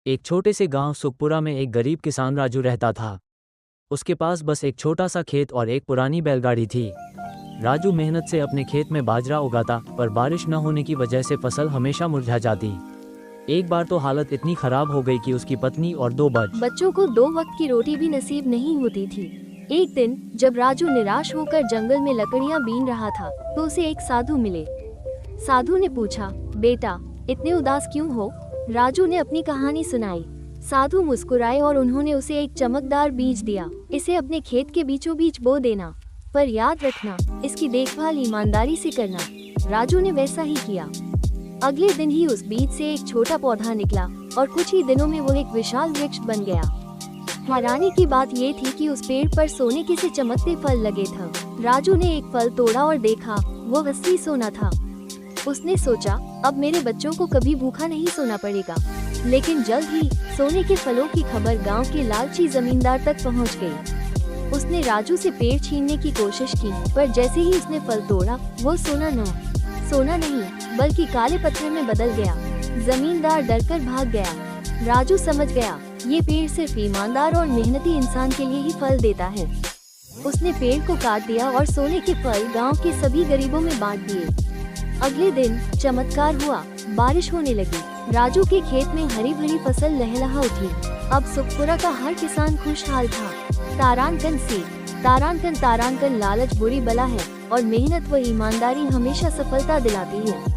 एक छोटे से गांव सुखपुरा में एक गरीब किसान राजू रहता था। उसके पास बस एक छोटा सा खेत और एक पुरानी बैलगाड़ी थी। राजू मेहनत से अपने खेत में बाजरा उगाता, पर बारिश न होने की वजह से फसल हमेशा मुरझा जाती। एक बार तो हालत इतनी खराब हो गई कि उसकी पत्नी और दो बच्चों को 2 वक्त की रोटी भी नसीब नहीं होती थी। एक दिन जब राजू निराश होकर जंगल में लकड़ियां बीन रहा था, तो उसे एक साधु मिले। साधु ने पूछा, बेटा इतने उदास क्यों हो? राजू ने अपनी कहानी सुनाई। साधु मुस्कुराए और उन्होंने उसे एक चमकदार बीज दिया। इसे अपने खेत के बीचों बीच बो देना, पर याद रखना इसकी देखभाल ईमानदारी से करना। राजू ने वैसा ही किया। अगले दिन ही उस बीज से एक छोटा पौधा निकला और कुछ ही दिनों में वो एक विशाल वृक्ष बन गया। हैरानी की बात ये थी कि उस पेड़ पर सोने के से चमकते फल लगे थे। राजू ने एक फल तोड़ा और देखा, वो असली सोना था। उसने सोचा, अब मेरे बच्चों को कभी भूखा नहीं सोना पड़ेगा। लेकिन जल्द ही सोने के फलों की खबर गांव के लालची जमींदार तक पहुंच गई। उसने राजू से पेड़ छीनने की कोशिश की, पर जैसे ही उसने फल तोड़ा, वो सोना नहीं बल्कि काले पत्थर में बदल गया। जमींदार डरकर भाग गया। राजू समझ गया, ये पेड़ सिर्फ ईमानदार और मेहनती इंसान के लिए ही फल देता है। उसने पेड़ को काट दिया और सोने के फल गांव के सभी गरीबों में बांट दिए। अगले दिन चमत्कार हुआ, बारिश होने लगी। राजू के खेत में हरी भरी फसल लहलहा उठी। अब सुखपुरा का हर किसान खुशहाल था। तारांकन लालच बुरी बला है और मेहनत व ईमानदारी हमेशा सफलता दिलाती है।